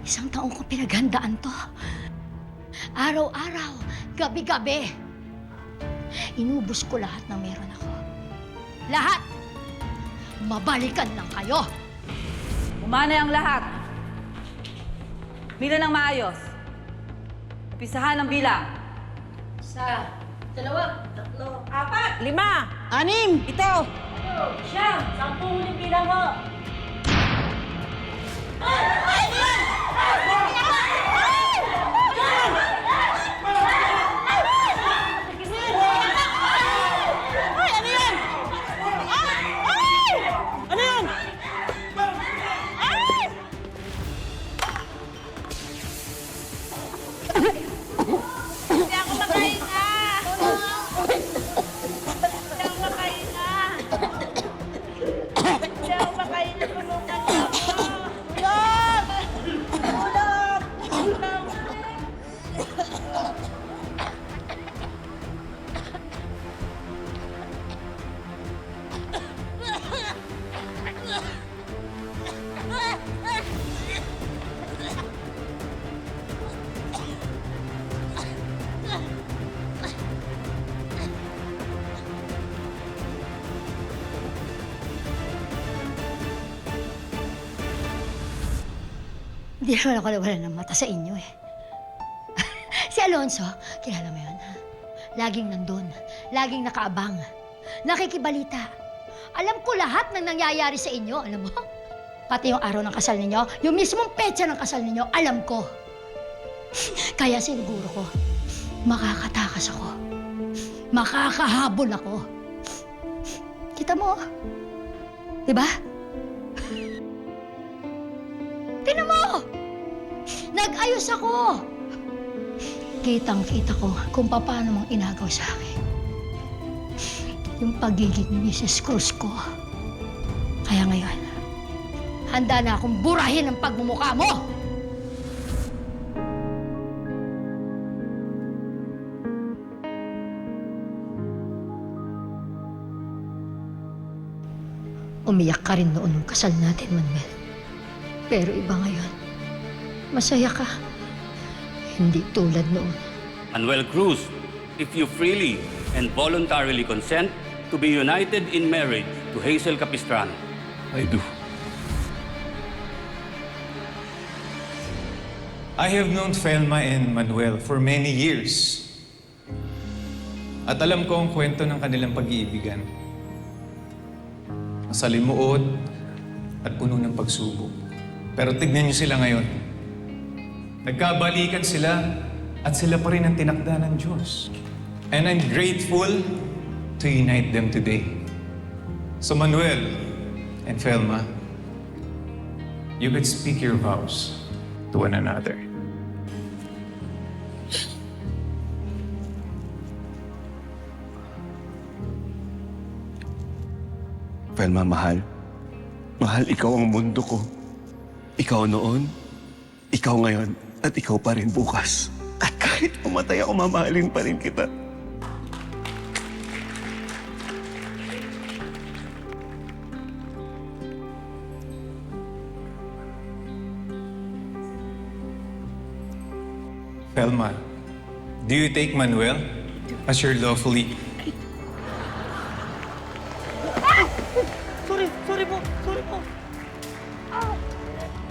Isang taong ko pinaghandaan to. Araw-araw, gabi-gabi. Inubos ko lahat ng meron ako. Lahat! Mabalikan lang kayo! Umanay ang lahat. Bilang ng maayos. Pisahan ang bilang. 1, 2, 3, 4, 5, 6, 7, 9, 10 huling bilang mo! Hindi ako makahinga! Hindi ako makahinga! Hindi ako makahinga! Tulungan niyo ako! Tulong! Tulong! Hindi naman ako nawala ng mata sa inyo eh. Si Alonso, kilala mo yun, ha? Laging nandun, laging nakaabang, nakikibalita. Alam ko lahat ng nangyayari sa inyo, alam mo? Pati yung araw ng kasal ninyo, yung mismong petsa ng kasal ninyo, alam ko. Kaya siniguro ko, makakatakas ako. Makakahabol ako. Kita mo, di ba? Tingnan mo! Nag-ayos ako! Kitang-kita ko kung paano mong inagaw sa akin. Yung pagiging Mrs. Cruz ko. Kaya ngayon, handa na akong burahin ang pagmumukha mo! Umiyak ka rin noon nung kasal natin, Manuel. Pero iba ngayon. Masaya ka. Hindi tulad noon. Manuel Cruz, if you freely and voluntarily consent to be united in marriage to Hazel Capistrano. I do. I have known Felma and Manuel for many years. At alam ko ang kwento ng kanilang pag-iibigan. Masalimuot at puno ng pagsubok. Pero tignan niyo sila ngayon. Nagkabalikan sila at sila pa rin ang tinakda ng Diyos. And I'm grateful to unite them today. So Manuel and Felma, you could speak your vows to one another. Felma, mahal. Mahal, ikaw ang mundo ko. Ikaw noon, ikaw ngayon, at ikaw pa rin bukas. At kahit umatay ako, mamahalin pa rin kita. Felma, do you take Manuel as your lawfully... Sorry po.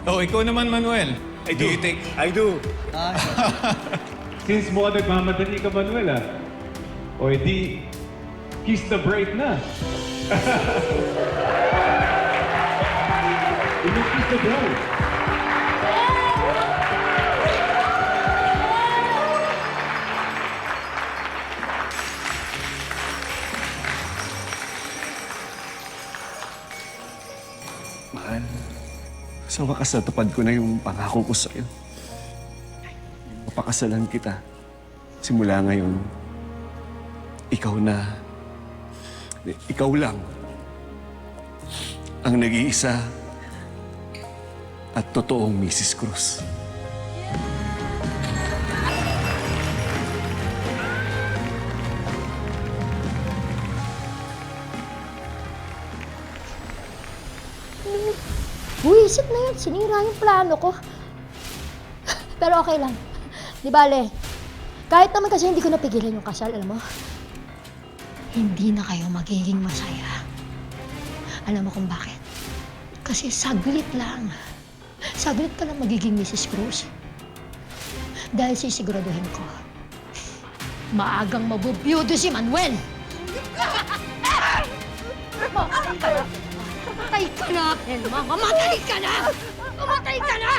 Oh, ikaw naman, Manuel. I Do you take... I do. Since mo nagmamadali ka, Manuel, ah. O edi, kiss the bride na. Kiss the bride. Mahal, sa wakas natupad ko na yung pangako ko sa'yo. Papakasalan kita. Simula ngayon, ikaw na, ikaw lang, ang nag-iisa at totoong Mrs. Cruz. Buwisit na yan. Sinira yung plano ko. Pero okay lang. Di bale, kahit naman kasi hindi ko napigilan yung kasal, alam mo, hindi na kayo magiging masaya. Alam mo kung bakit? Kasi saglit lang. Saglit ka lang magiging Mrs. Cruz. Dahil sisiguraduhin ko, maagang mabubiyudo si Manuel! Mamatay ka na! Mamatay ka na, Elma! Mamatay ka na! Mamatay ka na!